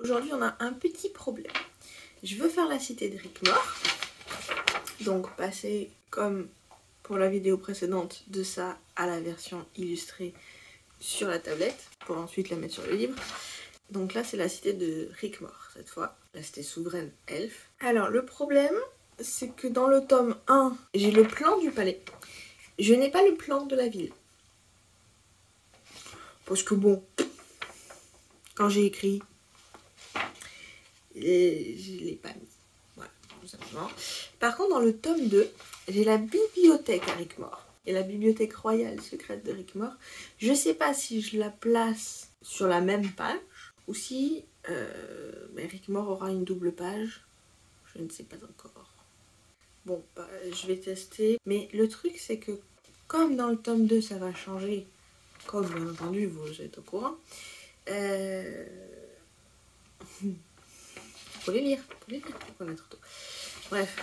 aujourd'hui on a un petit problème. Je veux faire la cité de Rickmore, donc passer comme pour la vidéo précédente de ça à la version illustrée sur la tablette, pour ensuite la mettre sur le livre. Donc là c'est la cité de Rickmore cette fois, la cité souveraine elfe. Alors le problème c'est que dans le tome 1, j'ai le plan du palais. Je n'ai pas le plan de la ville. Parce que bon, quand j'ai écrit, je ne l'ai pas mis. Voilà, tout simplement. Par contre, dans le tome 2, j'ai la bibliothèque à Rickmore. Et la bibliothèque royale secrète de Rickmore. Je ne sais pas si je la place sur la même page ou si Rickmore aura une double page. Je ne sais pas encore. Bon, bah, je vais tester. Mais le truc, c'est que comme dans le tome 2, ça va changer, comme bien entendu, vous êtes au courant, faut les lire pour connaître tout. Bref,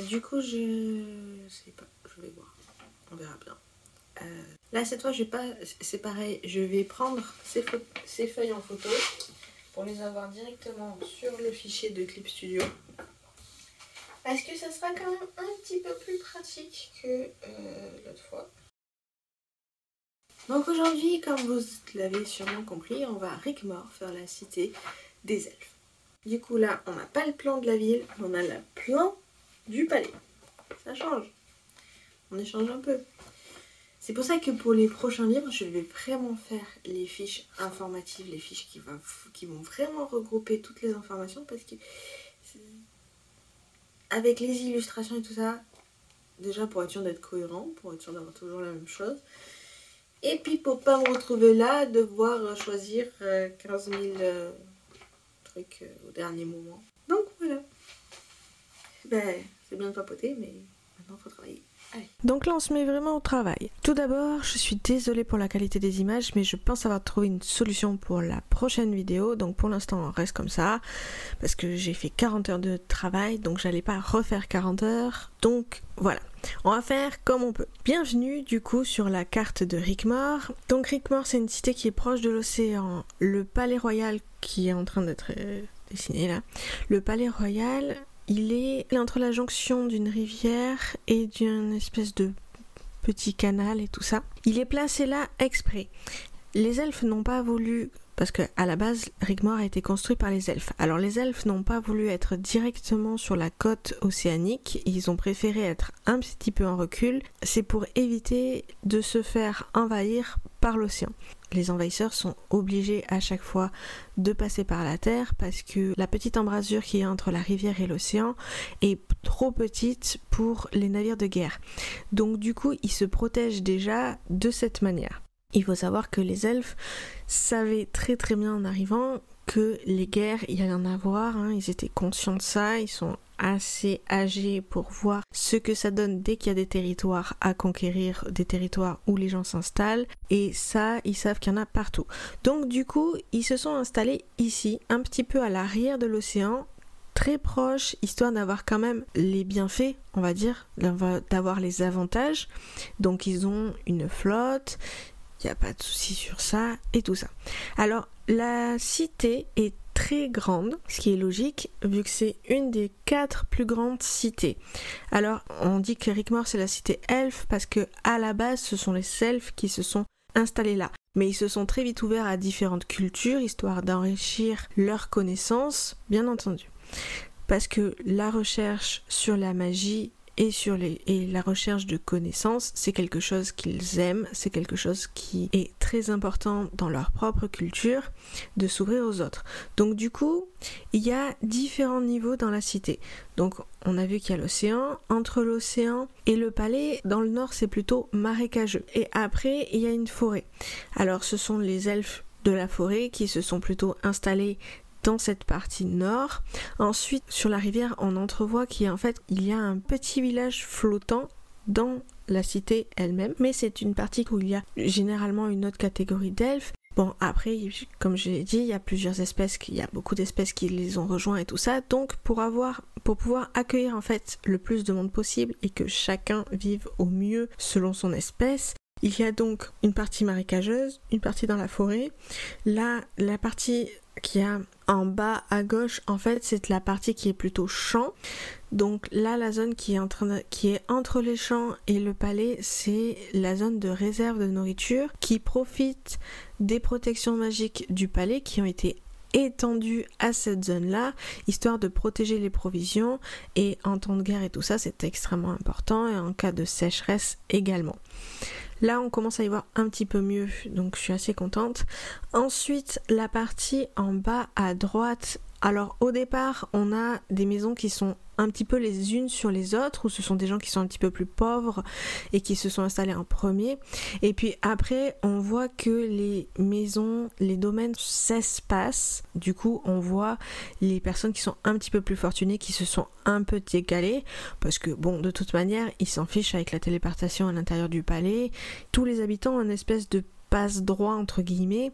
du coup, je sais pas, je vais voir. On verra bien. Là, cette fois, je vais pas. C'est pareil, je vais prendre ces feuilles en photo pour les avoir directement sur le fichier de Clip Studio. Parce que ça sera quand même un petit peu plus pratique que l'autre fois. Donc aujourd'hui, comme vous l'avez sûrement compris, on va à Rickmore faire la cité des elfes. Du coup là, on n'a pas le plan de la ville, mais on a le plan du palais. Ça change. On échange un peu. C'est pour ça que pour les prochains livres, je vais vraiment faire les fiches informatives, les fiches qui vont vraiment regrouper toutes les informations parce que avec les illustrations et tout ça, déjà pour être sûr d'être cohérent, pour être sûr d'avoir toujours la même chose. Et puis pour pas me retrouver là, devoir choisir 15 000 trucs au dernier moment. Donc voilà. Ben, c'est bien de papoter, mais maintenant faut travailler. Allez. Donc là on se met vraiment au travail. Tout d'abord, je suis désolée pour la qualité des images, mais je pense avoir trouvé une solution pour la prochaine vidéo. Donc pour l'instant on reste comme ça, parce que j'ai fait 40 heures de travail, donc j'allais pas refaire 40 heures. Donc voilà, on va faire comme on peut. Bienvenue du coup sur la carte de Rickmore. Donc Rickmore c'est une cité qui est proche de l'océan. Le palais royal qui est en train d'être dessiné là. Le palais royal... il est entre la jonction d'une rivière et d'une espèce de petit canal et tout ça. Il est placé là exprès. Les elfes n'ont pas voulu, parce qu'à la base, Rickmore a été construit par les elfes. Alors les elfes n'ont pas voulu être directement sur la côte océanique, ils ont préféré être un petit peu en recul. C'est pour éviter de se faire envahir par l'océan. Les envahisseurs sont obligés à chaque fois de passer par la terre parce que la petite embrasure qui est entre la rivière et l'océan est trop petite pour les navires de guerre. Donc du coup, ils se protègent déjà de cette manière. Il faut savoir que les elfes savaient très très bien en arrivant que les guerres, il y allait en avoir, hein, ils étaient conscients de ça, ils sont assez âgés pour voir ce que ça donne dès qu'il y a des territoires à conquérir, des territoires où les gens s'installent, et ça, ils savent qu'il y en a partout. Donc du coup, ils se sont installés ici, un petit peu à l'arrière de l'océan, très proche, histoire d'avoir quand même les bienfaits, on va dire, d'avoir les avantages. Donc ils ont une flotte, il n'y a pas de souci sur ça, et tout ça. Alors, la cité est très grande, ce qui est logique vu que c'est une des 4 plus grandes cités. Alors on dit que Rickmore c'est la cité elfe parce que à la base ce sont les elfes qui se sont installés là. Mais ils se sont très vite ouverts à différentes cultures histoire d'enrichir leurs connaissances, bien entendu. Parce que la recherche sur la magie et la recherche de connaissances, c'est quelque chose qu'ils aiment, c'est quelque chose qui est très important dans leur propre culture, de s'ouvrir aux autres. Donc du coup, il y a différents niveaux dans la cité. Donc on a vu qu'il y a l'océan, entre l'océan et le palais, dans le nord c'est plutôt marécageux. Et après, il y a une forêt. Alors ce sont les elfes de la forêt qui se sont plutôt installés dans cette partie nord. Ensuite, sur la rivière, on entrevoit qu'il y a un petit village flottant dans la cité elle-même, mais c'est une partie où il y a généralement une autre catégorie d'elfes. Bon, après, comme je l'ai dit, il y a plusieurs espèces, il y a beaucoup d'espèces qui les ont rejoints et tout ça, donc pour pouvoir accueillir en fait le plus de monde possible et que chacun vive au mieux selon son espèce, il y a donc une partie marécageuse, une partie dans la forêt. Là, la partie qu'il y a en bas à gauche, en fait, c'est la partie qui est plutôt champ. Donc là, la zone qui est entre les champs et le palais, c'est la zone de réserve de nourriture qui profite des protections magiques du palais qui ont été étendues à cette zone-là, histoire de protéger les provisions, et en temps de guerre et tout ça, c'est extrêmement important, et en cas de sécheresse également. Là, on commence à y voir un petit peu mieux, donc je suis assez contente. Ensuite, la partie en bas à droite. Alors, au départ, on a des maisons qui sont un petit peu les unes sur les autres, où ce sont des gens qui sont un petit peu plus pauvres et qui se sont installés en premier. Et puis après, on voit que les maisons, les domaines s'espacent. Du coup, on voit les personnes qui sont un petit peu plus fortunées qui se sont un peu décalées, parce que bon, de toute manière, ils s'en fichent avec la téléportation à l'intérieur du palais. Tous les habitants ont une espèce de passe-droit entre guillemets.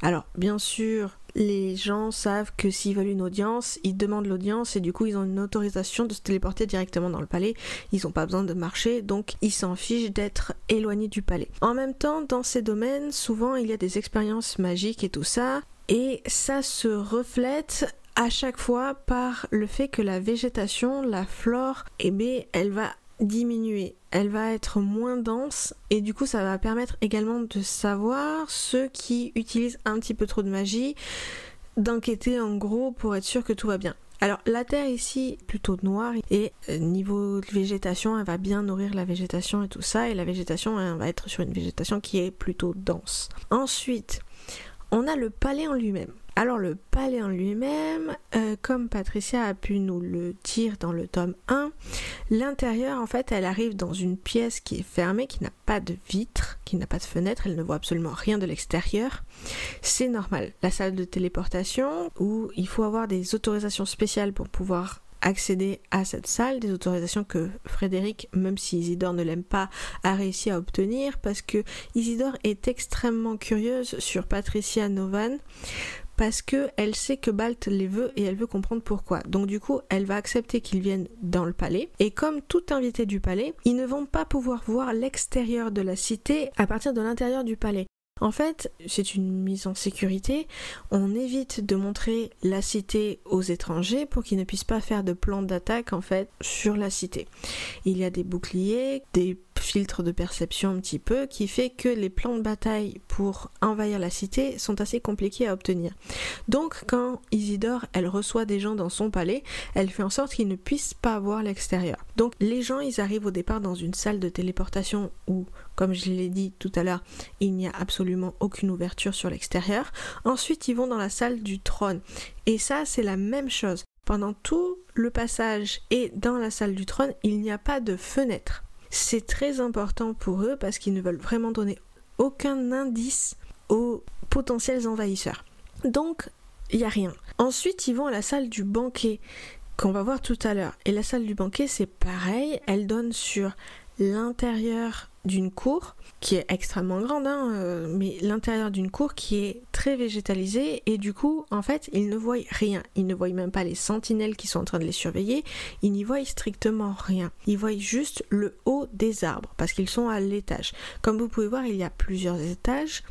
Alors, bien sûr, les gens savent que s'ils veulent une audience, ils demandent l'audience et du coup ils ont une autorisation de se téléporter directement dans le palais. Ils n'ont pas besoin de marcher, donc ils s'en fichent d'être éloignés du palais. En même temps, dans ces domaines, souvent il y a des expériences magiques et tout ça, et ça se reflète à chaque fois par le fait que la végétation, la flore, elle va diminuer, elle va être moins dense, et du coup ça va permettre également de savoir ceux qui utilisent un petit peu trop de magie, d'enquêter en gros pour être sûr que tout va bien. Alors la terre ici est plutôt noire, et niveau végétation, elle va bien nourrir la végétation et tout ça, et la végétation elle va être sur une végétation qui est plutôt dense. Ensuite, on a le palais en lui-même. Alors le palais en lui-même, comme Patricia a pu nous le dire dans le tome 1, l'intérieur en fait elle arrive dans une pièce qui est fermée, qui n'a pas de vitre, qui n'a pas de fenêtre, elle ne voit absolument rien de l'extérieur. C'est normal. La salle de téléportation où il faut avoir des autorisations spéciales pour pouvoir accéder à cette salle, des autorisations que Frédéric, même si Isidore ne l'aime pas, a réussi à obtenir, parce que Isidore est extrêmement curieuse sur Patricia Novan, parce qu'elle sait que Balt les veut et elle veut comprendre pourquoi. Donc du coup, elle va accepter qu'ils viennent dans le palais. Et comme tout invité du palais, ils ne vont pas pouvoir voir l'extérieur de la cité à partir de l'intérieur du palais. En fait, c'est une mise en sécurité. On évite de montrer la cité aux étrangers pour qu'ils ne puissent pas faire de plan d'attaque en fait sur la cité. Il y a des boucliers, des filtres de perception un petit peu, qui fait que les plans de bataille pour envahir la cité sont assez compliqués à obtenir. Donc quand Isidore, elle reçoit des gens dans son palais, elle fait en sorte qu'ils ne puissent pas voir l'extérieur. Donc les gens, ils arrivent au départ dans une salle de téléportation où, comme je l'ai dit tout à l'heure, il n'y a absolument aucune ouverture sur l'extérieur. Ensuite, ils vont dans la salle du trône. Et ça, c'est la même chose. Pendant tout le passage et dans la salle du trône, il n'y a pas de fenêtre. C'est très important pour eux parce qu'ils ne veulent vraiment donner aucun indice aux potentiels envahisseurs. Donc, il n'y a rien. Ensuite, ils vont à la salle du banquet qu'on va voir tout à l'heure. Et la salle du banquet, c'est pareil. Elle donne sur l'intérieur d'une cour qui est extrêmement grande, mais l'intérieur d'une cour qui est très végétalisée, et du coup en fait ils ne voient rien, ils ne voient même pas les sentinelles qui sont en train de les surveiller, ils n'y voient strictement rien, ils voient juste le haut des arbres parce qu'ils sont à l'étage. Comme vous pouvez voir, il y a plusieurs étages,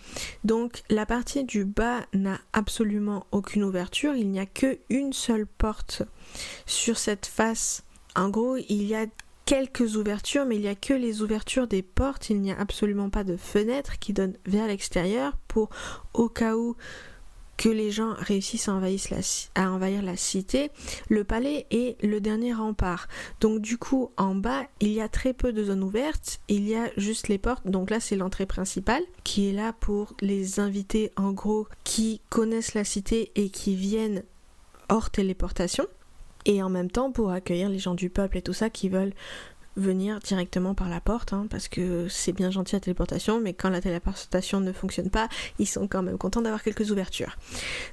donc la partie du bas n'a absolument aucune ouverture, il n'y a qu'une seule porte sur cette face. En gros, il y a quelques ouvertures, mais il n'y a que les ouvertures des portes, il n'y a absolument pas de fenêtre qui donne vers l'extérieur pour, au cas où que les gens réussissent à envahir la cité, le palais est le dernier rempart. Donc du coup, en bas, il y a très peu de zones ouvertes, il y a juste les portes, donc là c'est l'entrée principale, qui est là pour les invités en gros qui connaissent la cité et qui viennent hors téléportation. Et en même temps pour accueillir les gens du peuple et tout ça qui veulent venir directement par la porte, parce que c'est bien gentil la téléportation, mais quand la téléportation ne fonctionne pas, ils sont quand même contents d'avoir quelques ouvertures.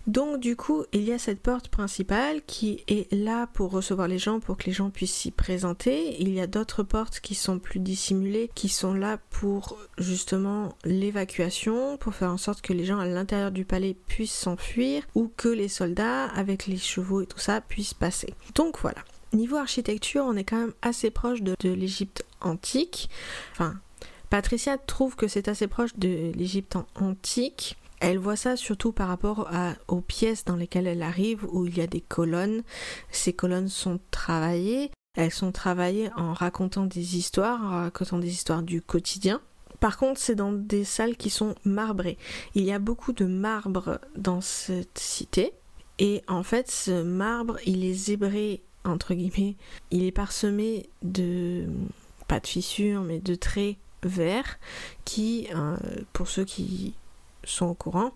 Donc du coup, il y a cette porte principale qui est là pour recevoir les gens, pour que les gens puissent s'y présenter. Il y a d'autres portes qui sont plus dissimulées, qui sont là pour justement l'évacuation, pour faire en sorte que les gens à l'intérieur du palais puissent s'enfuir, ou que les soldats, avec les chevaux et tout ça, puissent passer. Donc voilà. Niveau architecture, on est quand même assez proche de l'Égypte antique. Enfin, Patricia trouve que c'est assez proche de l'Égypte antique. Elle voit ça surtout par rapport aux pièces dans lesquelles elle arrive, où il y a des colonnes. Ces colonnes sont travaillées. Elles sont travaillées en racontant des histoires du quotidien. Par contre, c'est dans des salles qui sont marbrées. Il y a beaucoup de marbre dans cette cité. Et en fait, ce marbre, il est zébré, entre guillemets. Il est parsemé pas de fissures, mais de traits verts qui, pour ceux qui sont au courant,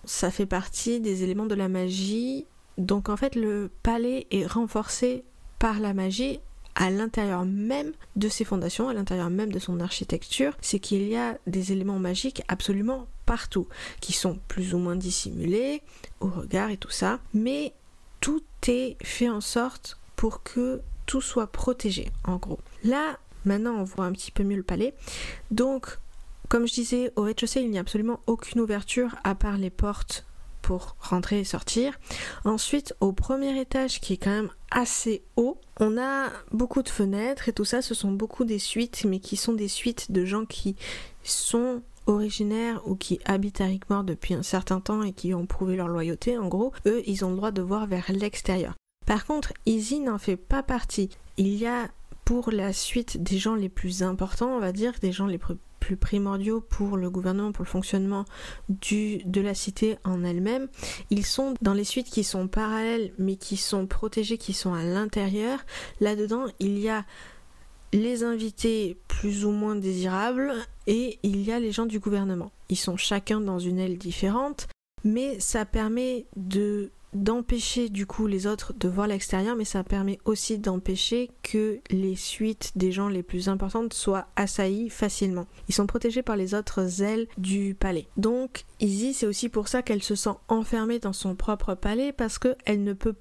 ça fait partie des éléments de la magie. Donc en fait, le palais est renforcé par la magie à l'intérieur même de ses fondations, à l'intérieur même de son architecture. C'est qu'il y a des éléments magiques absolument partout, qui sont plus ou moins dissimulés au regard et tout ça, mais tout est fait en sorte pour que tout soit protégé, en gros. Là, maintenant, on voit un petit peu mieux le palais. Donc, comme je disais, au rez-de-chaussée, il n'y a absolument aucune ouverture à part les portes pour rentrer et sortir. Ensuite, au premier étage, qui est quand même assez haut, on a beaucoup de fenêtres et tout ça. Ce sont beaucoup des suites, mais qui sont des suites de gens qui sont originaires ou qui habitent à Rickmore depuis un certain temps et qui ont prouvé leur loyauté. En gros, eux, ils ont le droit de voir vers l'extérieur. Par contre, Izzy n'en fait pas partie. Il y a pour la suite des gens les plus importants, on va dire, des gens les plus primordiaux pour le gouvernement, pour le fonctionnement de la cité en elle-même. Ils sont dans les suites qui sont parallèles, mais qui sont protégées, qui sont à l'intérieur. Là-dedans, il y a les invités plus ou moins désirables et il y a les gens du gouvernement. Ils sont chacun dans une aile différente, mais ça permet d'empêcher du coup les autres de voir l'extérieur, mais ça permet aussi d'empêcher que les suites des gens les plus importantes soient assaillies facilement. Ils sont protégés par les autres ailes du palais. Donc Izzy, c'est aussi pour ça qu'elle se sent enfermée dans son propre palais, parce qu'elle ne peut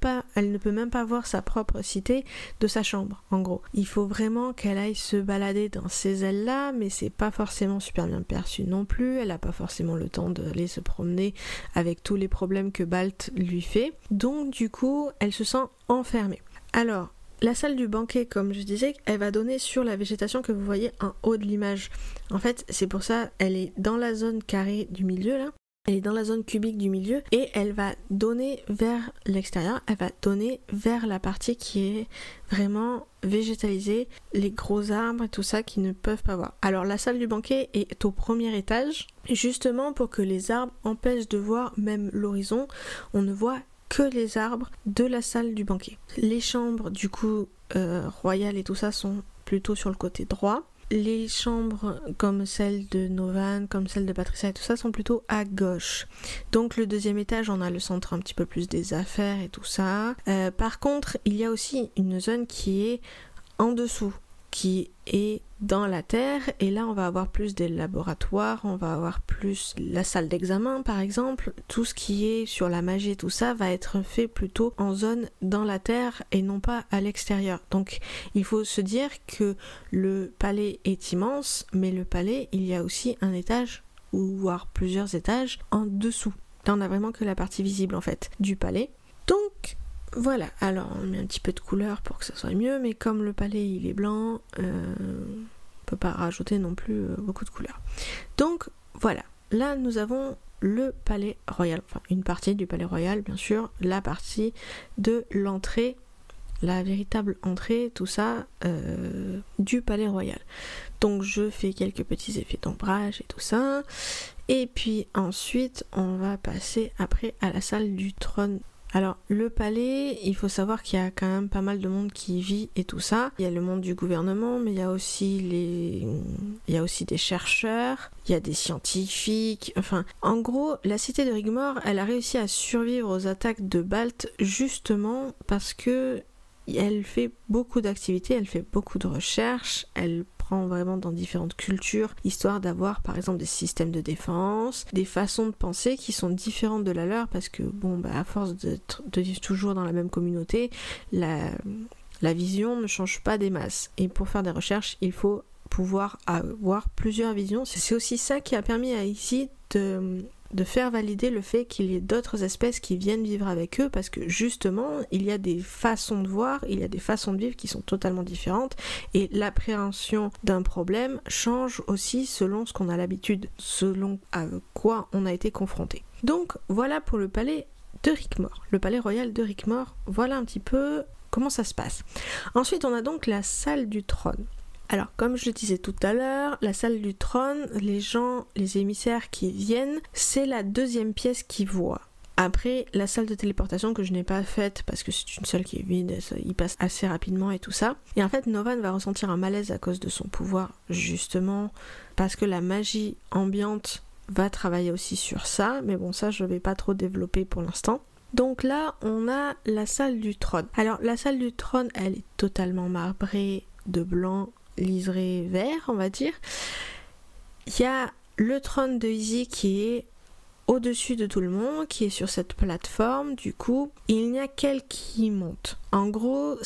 même pas voir sa propre cité de sa chambre, en gros. Il faut vraiment qu'elle aille se balader dans ces ailes-là, mais c'est pas forcément super bien perçu non plus. Elle a pas forcément le temps d'aller se promener avec tous les problèmes que Balt lui fait. Donc du coup, elle se sent enfermée. Alors, la salle du banquet, comme je disais, elle va donner sur la végétation que vous voyez en haut de l'image. En fait, c'est pour ça, elle est dans la zone carrée du milieu, là. Elle est dans la zone cubique du milieu et elle va donner vers l'extérieur, elle va donner vers la partie qui est vraiment végétalisée, les gros arbres et tout ça qui ne peuvent pas voir. Alors la salle du banquet est au premier étage, justement pour que les arbres empêchent de voir même l'horizon. On ne voit que les arbres de la salle du banquet. Les chambres du coup royales et tout ça sont plutôt sur le côté droit. Les chambres comme celle de Novan, comme celle de Patricia et tout ça sont plutôt à gauche. Donc le deuxième étage, on a le centre un petit peu plus des affaires et tout ça. Par contre, il y a aussi une zone qui est en dessous, qui est dans la terre, et là on va avoir plus des laboratoires, on va avoir plus la salle d'examen par exemple. Tout ce qui est sur la magie et tout ça va être fait plutôt en zone dans la terre et non pas à l'extérieur. Donc il faut se dire que le palais est immense, mais le palais, il y a aussi un étage ou voire plusieurs étages en dessous. Là on a vraiment que la partie visible en fait du palais. Donc voilà, alors on met un petit peu de couleur pour que ça soit mieux, mais comme le palais il est blanc, on peut pas rajouter non plus beaucoup de couleur. Donc voilà, là nous avons le palais royal, enfin une partie du palais royal bien sûr, la partie de l'entrée, la véritable entrée, tout ça, du palais royal. Donc je fais quelques petits effets d'ombrage et tout ça, et puis ensuite on va passer après à la salle du trône. Alors le palais, il faut savoir qu'il y a quand même pas mal de monde qui y vit et tout ça. Il y a le monde du gouvernement, mais il y a aussi des chercheurs, il y a des scientifiques, enfin en gros la cité de Rickmore, elle a réussi à survivre aux attaques de Balt justement parce que elle fait beaucoup d'activités, elle fait beaucoup de recherches, elle prend vraiment dans différentes cultures, histoire d'avoir par exemple des systèmes de défense, des façons de penser qui sont différentes de la leur, parce que bon à force de vivre toujours dans la même communauté, la vision ne change pas des masses, et pour faire des recherches il faut pouvoir avoir plusieurs visions. C'est aussi ça qui a permis à Izzy de faire valider le fait qu'il y ait d'autres espèces qui viennent vivre avec eux, parce que justement, il y a des façons de voir, il y a des façons de vivre qui sont totalement différentes, et l'appréhension d'un problème change aussi selon ce qu'on a l'habitude, selon à quoi on a été confronté. Donc voilà pour le palais de Rickmore, le palais royal de Rickmore, voilà un petit peu comment ça se passe. Ensuite, on a donc la salle du trône. Alors, comme je le disais tout à l'heure, la salle du trône, les gens, les émissaires qui viennent, c'est la deuxième pièce qu'ils voient. Après, la salle de téléportation que je n'ai pas faite parce que c'est une salle qui est vide, il passe assez rapidement et tout ça. Et en fait, Novan va ressentir un malaise à cause de son pouvoir, justement, parce que la magie ambiante va travailler aussi sur ça. Mais bon, ça, je ne vais pas trop développer pour l'instant. Donc là, on a la salle du trône. Alors, la salle du trône, elle est totalement marbrée de blanc, liseré vert, on va dire. Il y a le trône de Izzy qui est au-dessus de tout le monde, qui est sur cette plateforme. Du coup, il n'y a qu'elle qui monte. En gros,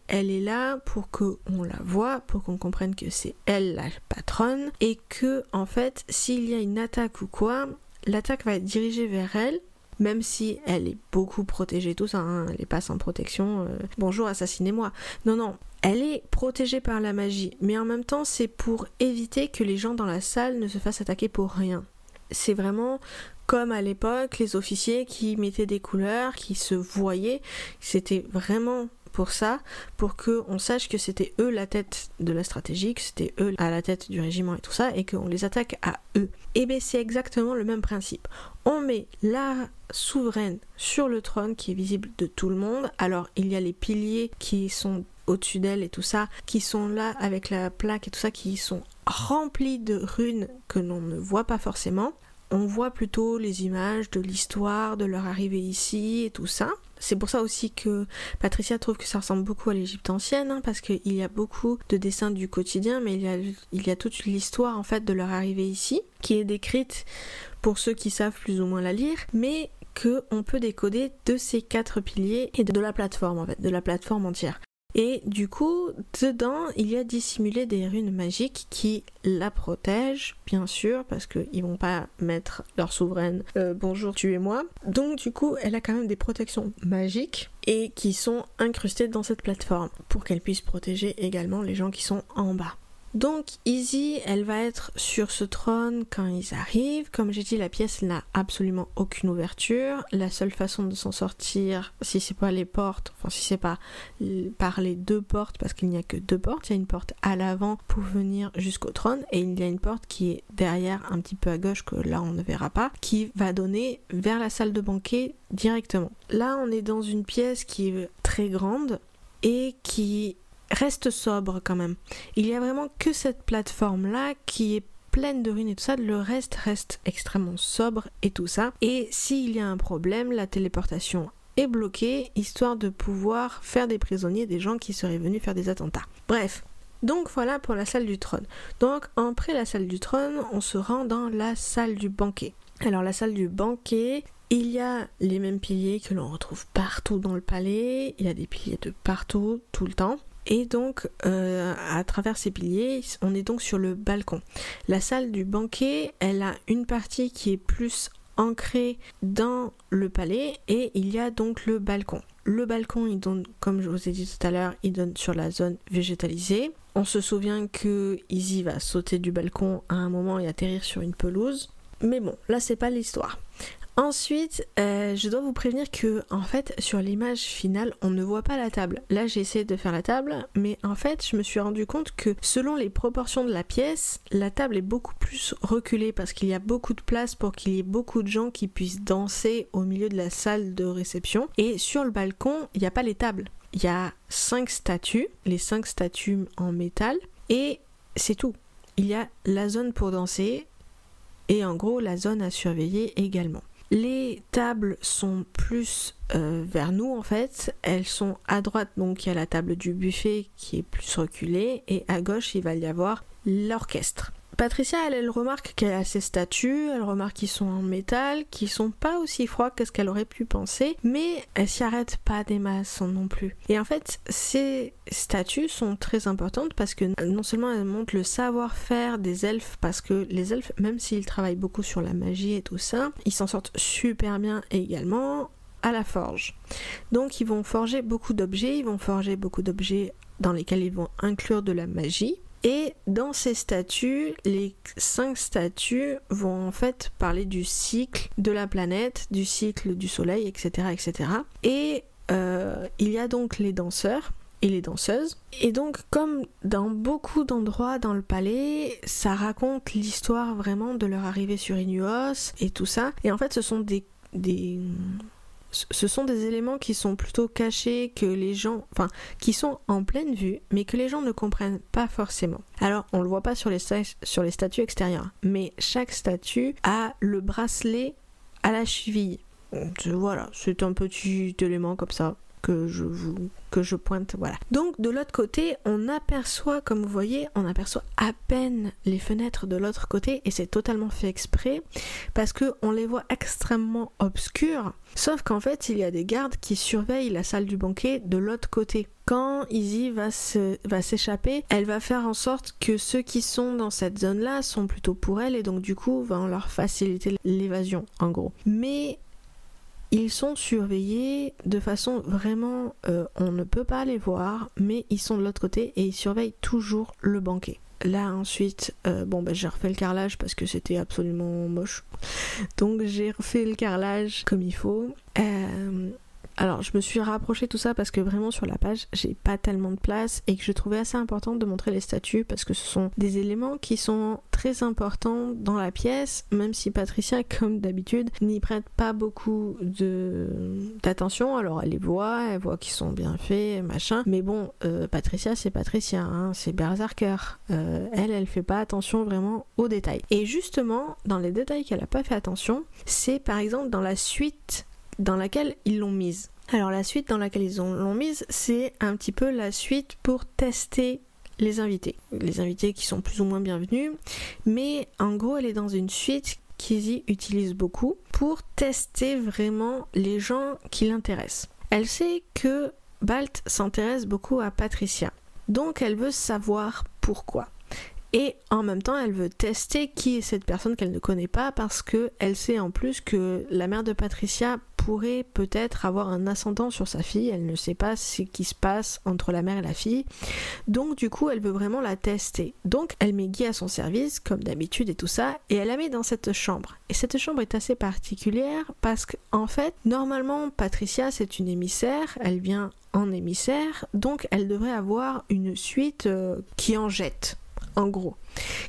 elle est là pour qu'on la voie, pour qu'on comprenne que c'est elle la patronne, et que, en fait, s'il y a une attaque ou quoi, l'attaque va être dirigée vers elle, même si elle est beaucoup protégée, tout ça, hein, elle n'est pas sans protection, bonjour, assassinez-moi. Non, elle est protégée par la magie, mais en même temps, c'est pour éviter que les gens dans la salle ne se fassent attaquer pour rien. C'est vraiment comme à l'époque, les officiers qui mettaient des couleurs, qui se voyaient, c'était vraiment pour ça, pour qu'on sache que c'était eux la tête de la stratégie, que c'était eux à la tête du régiment et tout ça, et qu'on les attaque à eux. Et bien c'est exactement le même principe. On met la souveraine sur le trône qui est visible de tout le monde. Alors il y a les piliers qui sont au-dessus d'elle et tout ça, qui sont là avec la plaque et tout ça, qui sont remplis de runes que l'on ne voit pas forcément. On voit plutôt les images de l'histoire, de leur arrivée ici et tout ça. C'est pour ça aussi que Patricia trouve que ça ressemble beaucoup à l'Égypte ancienne, hein, parce qu'il y a beaucoup de dessins du quotidien, mais il y a toute l'histoire en fait de leur arrivée ici, qui est décrite pour ceux qui savent plus ou moins la lire, mais qu'on peut décoder de ces 4 piliers et de la plateforme en fait, de la plateforme entière. Et du coup, dedans, il y a dissimulé des runes magiques qui la protègent, bien sûr, parce qu'ils vont pas mettre leur souveraine bonjour, tuez-moi. Donc du coup, elle a quand même des protections magiques et qui sont incrustées dans cette plateforme pour qu'elle puisse protéger également les gens qui sont en bas. Donc Izzy, elle va être sur ce trône quand ils arrivent. Comme j'ai dit, la pièce n'a absolument aucune ouverture. La seule façon de s'en sortir, si c'est pas les portes, enfin si c'est pas par les 2 portes, parce qu'il n'y a que 2 portes, il y a une porte à l'avant pour venir jusqu'au trône, et il y a une porte qui est derrière, un petit peu à gauche, que là on ne verra pas, qui va donner vers la salle de banquet directement. Là on est dans une pièce qui est très grande et qui reste sobre quand même. Il y a vraiment que cette plateforme là qui est pleine de ruines et tout ça, le reste extrêmement sobre et tout ça. Et s'il y a un problème, la téléportation est bloquée, histoire de pouvoir faire des prisonniers des gens qui seraient venus faire des attentats. Bref, donc voilà pour la salle du trône. Donc après la salle du trône, on se rend dans la salle du banquet. Alors la salle du banquet, il y a les mêmes piliers que l'on retrouve partout dans le palais, il y a des piliers de partout, tout le temps. Et donc, à travers ces piliers, on est donc sur le balcon. La salle du banquet, elle a une partie qui est plus ancrée dans le palais, et il y a donc le balcon. Le balcon, il donne, comme je vous ai dit tout à l'heure, il donne sur la zone végétalisée. On se souvient que Izzy va sauter du balcon à un moment et atterrir sur une pelouse. Mais bon, là c'est pas l'histoire. Ensuite, je dois vous prévenir que en fait sur l'image finale on ne voit pas la table. Là j'ai essayé de faire la table, mais en fait je me suis rendu compte que selon les proportions de la pièce, la table est beaucoup plus reculée parce qu'il y a beaucoup de place pour qu'il y ait beaucoup de gens qui puissent danser au milieu de la salle de réception. Et sur le balcon, il n'y a pas les tables. Il y a 5 statues, les 5 statues en métal, et c'est tout. Il y a la zone pour danser et en gros la zone à surveiller également. Les tables sont plus vers nous en fait, elles sont à droite, donc il y a la table du buffet qui est plus reculée, et à gauche il va y avoir l'orchestre. Patricia, elle remarque qu'elle a ses statues, elle remarque qu'ils sont en métal, qu'ils sont pas aussi froids que ce qu'elle aurait pu penser, mais elle s'y arrête pas des masses non plus. Et en fait, ces statues sont très importantes parce que non seulement elles montrent le savoir-faire des elfes, parce que les elfes, même s'ils travaillent beaucoup sur la magie et tout ça, ils s'en sortent super bien également à la forge. Donc ils vont forger beaucoup d'objets, dans lesquels ils vont inclure de la magie. Et dans ces statues, les 5 statues vont en fait parler du cycle de la planète, du cycle du soleil, etc. etc. Et il y a donc les danseurs et les danseuses. Et donc, comme dans beaucoup d'endroits dans le palais, ça raconte l'histoire vraiment de leur arrivée sur Inuos et tout ça. Et en fait, ce sont des éléments qui sont plutôt cachés, que les gens, enfin, qui sont en pleine vue, mais que les gens ne comprennent pas forcément. Alors, on le voit pas sur les statues extérieures, mais chaque statue a le bracelet à la cheville. Voilà, c'est un petit élément comme ça que je pointe, voilà. Donc de l'autre côté, on aperçoit, comme vous voyez, on aperçoit à peine les fenêtres de l'autre côté, et c'est totalement fait exprès parce que on les voit extrêmement obscures. Sauf qu'en fait, il y a des gardes qui surveillent la salle du banquet de l'autre côté. Quand Izzy va s'échapper, elle va faire en sorte que ceux qui sont dans cette zone-là sont plutôt pour elle, et donc du coup va leur faciliter l'évasion, en gros. Mais ils sont surveillés de façon vraiment... on ne peut pas les voir, mais ils sont de l'autre côté et ils surveillent toujours le banquet. Là ensuite, j'ai refait le carrelage parce que c'était absolument moche. Donc j'ai refait le carrelage comme il faut. Alors je me suis rapprochée tout ça parce que vraiment sur la page j'ai pas tellement de place et que je trouvais assez important de montrer les statues parce que ce sont des éléments qui sont très importants dans la pièce, même si Patricia, comme d'habitude, n'y prête pas beaucoup d'attention. Alors elle voit qu'ils sont bien faits, machin, mais bon, Patricia c'est Patricia, hein, c'est Berserker. Elle fait pas attention vraiment aux détails. Et justement, dans les détails qu'elle a pas fait attention, c'est par exemple dans la suite dans laquelle ils l'ont mise. Alors la suite dans laquelle ils l'ont mise, c'est un petit peu la suite pour tester les invités. Les invités qui sont plus ou moins bienvenus, mais en gros elle est dans une suite qu'Izzy utilise beaucoup pour tester vraiment les gens qui l'intéressent. Elle sait que Balt s'intéresse beaucoup à Patricia, donc elle veut savoir pourquoi. Et en même temps, elle veut tester qui est cette personne qu'elle ne connaît pas parce qu'elle sait en plus que la mère de Patricia pourrait peut-être avoir un ascendant sur sa fille. Elle ne sait pas ce qui se passe entre la mère et la fille. Donc du coup, elle veut vraiment la tester. Donc elle met Guy à son service, comme d'habitude et tout ça, et elle la met dans cette chambre. Et cette chambre est assez particulière parce qu'en fait, normalement, Patricia, c'est une émissaire. Elle vient en émissaire, donc elle devrait avoir une suite qui en jette. En gros,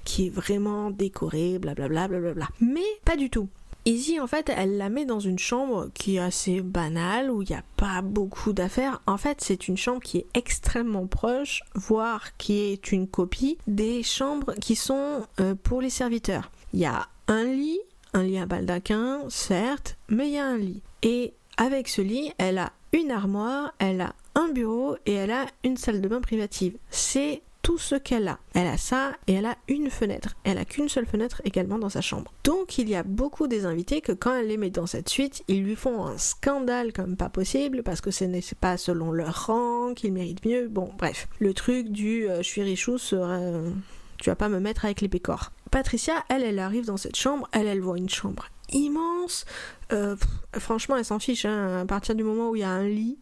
qui est vraiment décorée, blablabla, blablabla. Mais pas du tout. Izzy, en fait, elle la met dans une chambre qui est assez banale, où il n'y a pas beaucoup d'affaires. En fait, c'est une chambre qui est extrêmement proche, voire qui est une copie des chambres qui sont pour les serviteurs. Il y a un lit à baldaquin, certes, mais il y a un lit. Et avec ce lit, elle a une armoire, elle a un bureau et elle a une salle de bain privative. C'est tout ce qu'elle a. Elle a ça et elle a une fenêtre. Elle a qu'une seule fenêtre également dans sa chambre. Donc il y a beaucoup des invités que quand elle les met dans cette suite, ils lui font un scandale comme pas possible parce que ce n'est pas selon leur rang, qu'ils méritent mieux. Bon, bref. Le truc du je suis richou, tu vas pas me mettre avec les pécores. Patricia, elle arrive dans cette chambre, elle voit une chambre immense. Franchement, elle s'en fiche, hein, à partir du moment où il y a un lit,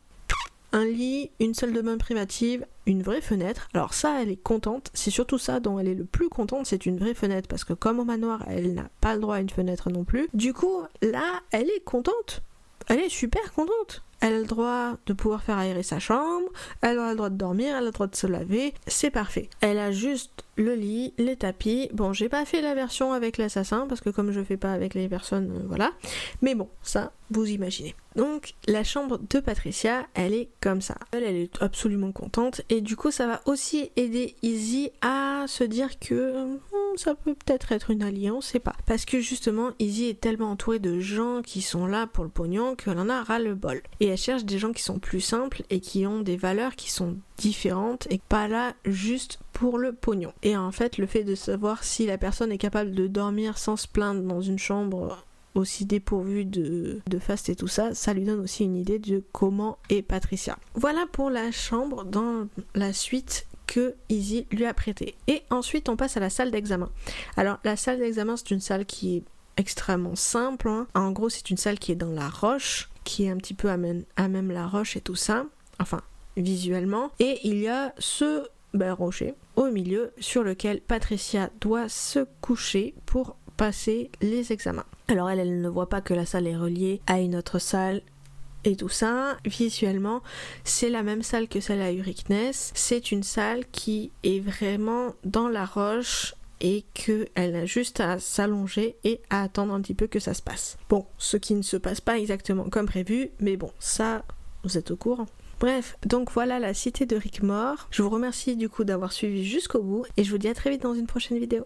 une salle de bain privative, une vraie fenêtre. Alors ça, elle est contente. C'est surtout ça dont elle est le plus contente, c'est une vraie fenêtre. Parce que comme au manoir, elle n'a pas le droit à une fenêtre non plus. Du coup, là, elle est contente. Elle est super contente. Elle a le droit de pouvoir faire aérer sa chambre, elle a le droit de dormir, elle a le droit de se laver, c'est parfait. Elle a juste le lit, les tapis. Bon, j'ai pas fait la version avec l'assassin, parce que comme je fais pas avec les personnes, voilà. Mais bon, ça, vous imaginez. Donc, la chambre de Patricia, elle est comme ça. Elle est absolument contente, et du coup, ça va aussi aider Izzy à se dire que ça peut peut-être être une alliée, on sait pas. Parce que justement, Izzy est tellement entourée de gens qui sont là pour le pognon qu'elle en a ras le bol. Et elle cherche des gens qui sont plus simples et qui ont des valeurs qui sont différentes et pas là juste pour le pognon. Et en fait, le fait de savoir si la personne est capable de dormir sans se plaindre dans une chambre aussi dépourvue de faste et tout ça, ça lui donne aussi une idée de comment est Patricia. Voilà pour la chambre dans la suite que Izzy lui a prêtée. Et ensuite, on passe à la salle d'examen. Alors, la salle d'examen, c'est une salle qui est extrêmement simple. En gros, c'est une salle qui est dans la roche, qui est un petit peu à même la roche et tout ça. Enfin, visuellement. Et il y a ce rocher au milieu sur lequel Patricia doit se coucher pour passer les examens. Alors elle ne voit pas que la salle est reliée à une autre salle et tout ça. Visuellement, c'est la même salle que celle à Urikness. C'est une salle qui est vraiment dans la roche et qu'elle a juste à s'allonger et à attendre un petit peu que ça se passe. Bon, ce qui ne se passe pas exactement comme prévu, mais bon, ça, vous êtes au courant. Bref, donc voilà la cité de Rickmore. Je vous remercie du coup d'avoir suivi jusqu'au bout et je vous dis à très vite dans une prochaine vidéo.